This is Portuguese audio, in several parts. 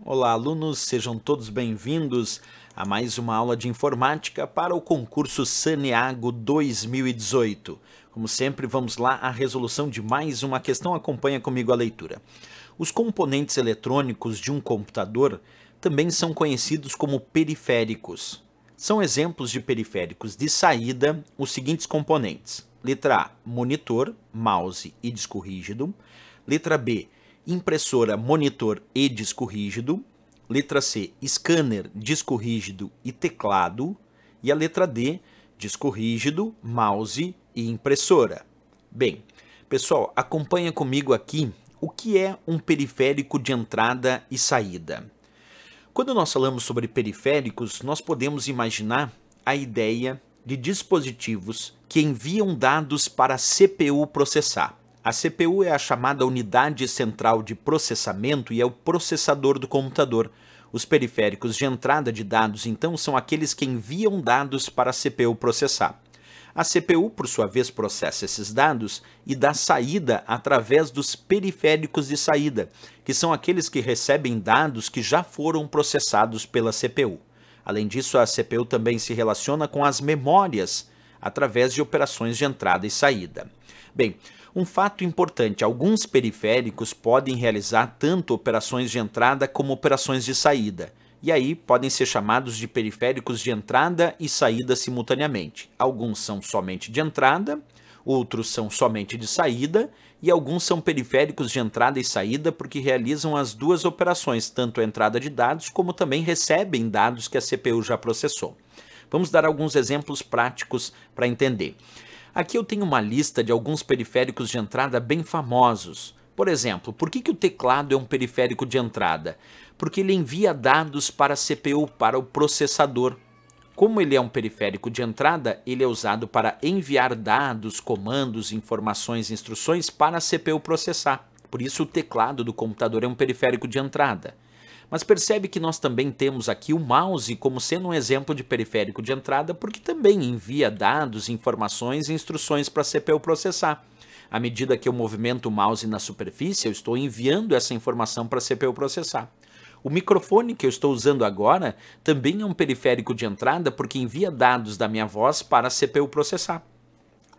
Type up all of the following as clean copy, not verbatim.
Olá, alunos, sejam todos bem-vindos a mais uma aula de informática para o concurso Saneago 2018. Como sempre, vamos lá à resolução de mais uma questão. Acompanha comigo a leitura. Os componentes eletrônicos de um computador também são conhecidos como periféricos. São exemplos de periféricos de saída os seguintes componentes. Letra A, monitor, mouse e disco rígido. Letra B, impressora, monitor e disco rígido. Letra C, scanner, disco rígido e teclado. E a letra D, disco rígido, mouse e impressora. Bem, pessoal, acompanha comigo aqui o que é um periférico de entrada e saída. Quando nós falamos sobre periféricos, nós podemos imaginar a ideia de dispositivos que enviam dados para a CPU processar. A CPU é a chamada unidade central de processamento e é o processador do computador. Os periféricos de entrada de dados, então, são aqueles que enviam dados para a CPU processar. A CPU, por sua vez, processa esses dados e dá saída através dos periféricos de saída, que são aqueles que recebem dados que já foram processados pela CPU. Além disso, a CPU também se relaciona com as memórias através de operações de entrada e saída. Bem, um fato importante, alguns periféricos podem realizar tanto operações de entrada como operações de saída, e aí podem ser chamados de periféricos de entrada e saída simultaneamente. Alguns são somente de entrada, outros são somente de saída, e alguns são periféricos de entrada e saída porque realizam as duas operações, tanto a entrada de dados como também recebem dados que a CPU já processou. Vamos dar alguns exemplos práticos para entender. Aqui eu tenho uma lista de alguns periféricos de entrada bem famosos. Por exemplo, por que o teclado é um periférico de entrada? Porque ele envia dados para a CPU, para o processador. Como ele é um periférico de entrada, ele é usado para enviar dados, comandos, informações, instruções para a CPU processar. Por isso o teclado do computador é um periférico de entrada. Mas percebe que nós também temos aqui o mouse como sendo um exemplo de periférico de entrada, porque também envia dados, informações e instruções para a CPU processar. À medida que eu movimento o mouse na superfície, eu estou enviando essa informação para a CPU processar. O microfone que eu estou usando agora também é um periférico de entrada porque envia dados da minha voz para a CPU processar.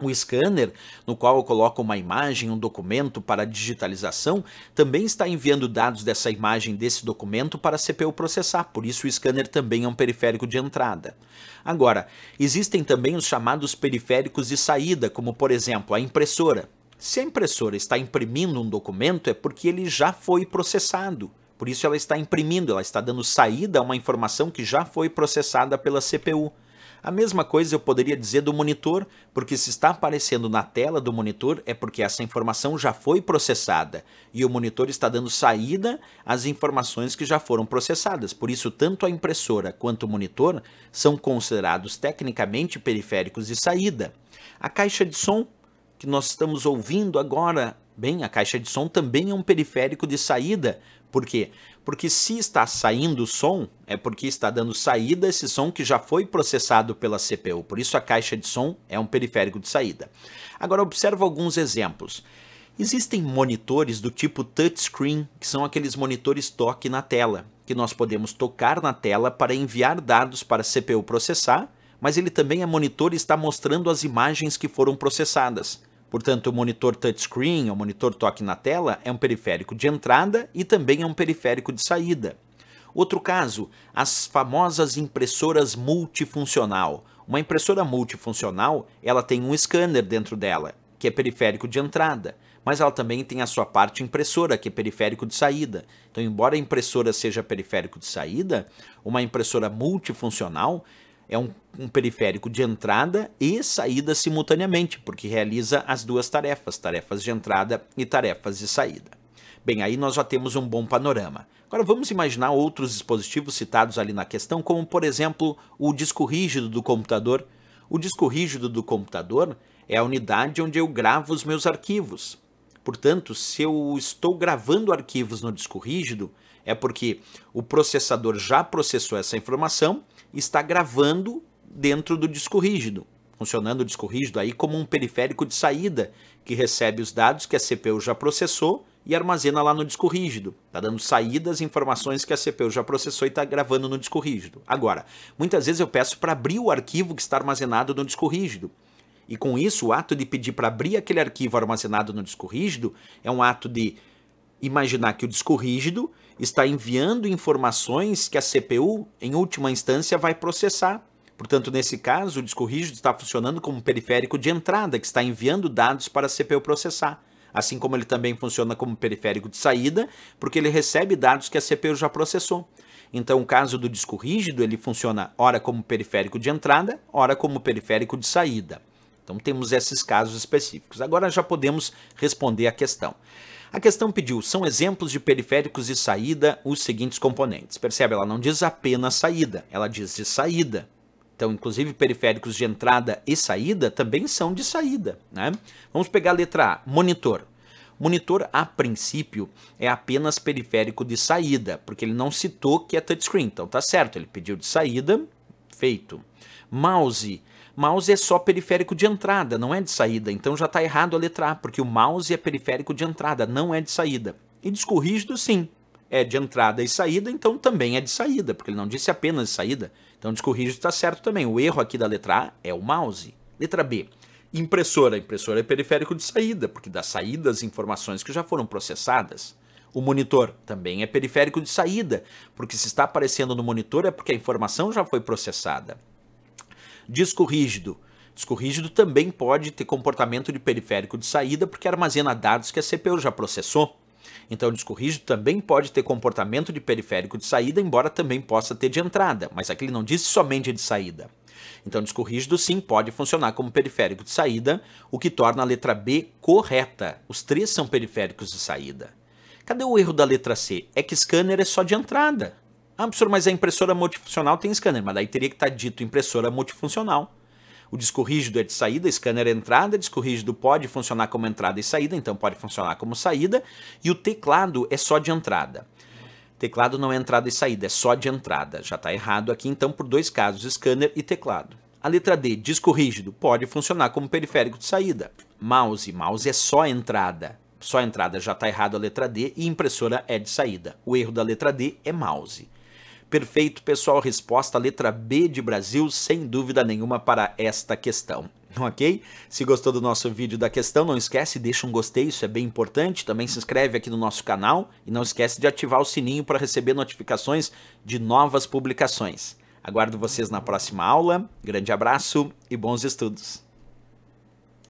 O scanner, no qual eu coloco uma imagem, um documento para digitalização, também está enviando dados dessa imagem, desse documento, para a CPU processar, por isso o scanner também é um periférico de entrada. Agora, existem também os chamados periféricos de saída, como por exemplo a impressora. Se a impressora está imprimindo um documento é porque ele já foi processado. Por isso ela está imprimindo, ela está dando saída a uma informação que já foi processada pela CPU. A mesma coisa eu poderia dizer do monitor, porque se está aparecendo na tela do monitor é porque essa informação já foi processada e o monitor está dando saída às informações que já foram processadas. Por isso, tanto a impressora quanto o monitor são considerados tecnicamente periféricos de saída. A caixa de som que nós estamos ouvindo agora, bem, a caixa de som também é um periférico de saída. Por quê? Porque se está saindo o som, é porque está dando saída esse som que já foi processado pela CPU. Por isso a caixa de som é um periférico de saída. Agora observa alguns exemplos. Existem monitores do tipo touchscreen, que são aqueles monitores toque na tela, que nós podemos tocar na tela para enviar dados para a CPU processar, mas ele também é monitor e está mostrando as imagens que foram processadas. Portanto, o monitor touchscreen, o monitor toque na tela, é um periférico de entrada e também é um periférico de saída. Outro caso, as famosas impressoras multifuncional. Uma impressora multifuncional, ela tem um scanner dentro dela, que é periférico de entrada, mas ela também tem a sua parte impressora, que é periférico de saída. Então, embora a impressora seja periférico de saída, uma impressora multifuncional é um periférico de entrada e saída simultaneamente, porque realiza as duas tarefas, tarefas de entrada e tarefas de saída. Bem, aí nós já temos um bom panorama. Agora vamos imaginar outros dispositivos citados ali na questão, como por exemplo o disco rígido do computador. O disco rígido do computador é a unidade onde eu gravo os meus arquivos. Portanto, se eu estou gravando arquivos no disco rígido, é porque o processador já processou essa informação e está gravando dentro do disco rígido, funcionando o disco rígido aí como um periférico de saída que recebe os dados que a CPU já processou e armazena lá no disco rígido. Está dando saída às informações que a CPU já processou e está gravando no disco rígido. Agora, muitas vezes eu peço para abrir o arquivo que está armazenado no disco rígido. E com isso, o ato de pedir para abrir aquele arquivo armazenado no disco rígido é um ato de imaginar que o disco rígido está enviando informações que a CPU, em última instância, vai processar. Portanto, nesse caso, o disco rígido está funcionando como um periférico de entrada, que está enviando dados para a CPU processar. Assim como ele também funciona como periférico de saída, porque ele recebe dados que a CPU já processou. Então, o caso do disco rígido, ele funciona ora como periférico de entrada, ora como periférico de saída. Então, temos esses casos específicos. Agora já podemos responder a questão. A questão pediu, são exemplos de periféricos de saída os seguintes componentes. Percebe? Ela não diz apenas saída, ela diz de saída. Então, inclusive, periféricos de entrada e saída também são de saída, né? Vamos pegar a letra A, monitor. Monitor, a princípio, é apenas periférico de saída, porque ele não citou que é touchscreen. Então, tá certo, ele pediu de saída, feito. Mouse. Mouse é só periférico de entrada, não é de saída. Então, já está errado a letra A, porque o mouse é periférico de entrada, não é de saída. E disco rígido, sim. É de entrada e saída, então também é de saída, porque ele não disse apenas de saída. Então, disco rígido está certo também. O erro aqui da letra A é o mouse. Letra B. Impressora. Impressora é periférico de saída, porque dá saída às informações que já foram processadas. O monitor também é periférico de saída, porque se está aparecendo no monitor é porque a informação já foi processada. Disco rígido. Disco rígido também pode ter comportamento de periférico de saída, porque armazena dados que a CPU já processou. Então, o disco rígido também pode ter comportamento de periférico de saída, embora também possa ter de entrada, mas aqui ele não disse somente de saída. Então, o disco rígido sim pode funcionar como periférico de saída, o que torna a letra B correta. Os três são periféricos de saída. Cadê o erro da letra C? É que scanner é só de entrada. Ah, professor, mas a impressora multifuncional tem scanner, mas daí teria que estar dito impressora multifuncional. O disco rígido é de saída, scanner é entrada, disco rígido pode funcionar como entrada e saída, então pode funcionar como saída, e o teclado é só de entrada. Teclado não é entrada e saída, é só de entrada. Já está errado aqui, então, por dois casos, scanner e teclado. A letra D, disco rígido, pode funcionar como periférico de saída. Mouse, mouse é só entrada. Só entrada, já está errado a letra D, e impressora é de saída. O erro da letra D é mouse. Perfeito, pessoal, resposta a letra B de Brasil, sem dúvida nenhuma para esta questão, ok? Se gostou do nosso vídeo da questão, não esquece, deixa um gostei, isso é bem importante, também se inscreve aqui no nosso canal e não esquece de ativar o sininho para receber notificações de novas publicações. Aguardo vocês na próxima aula, grande abraço e bons estudos!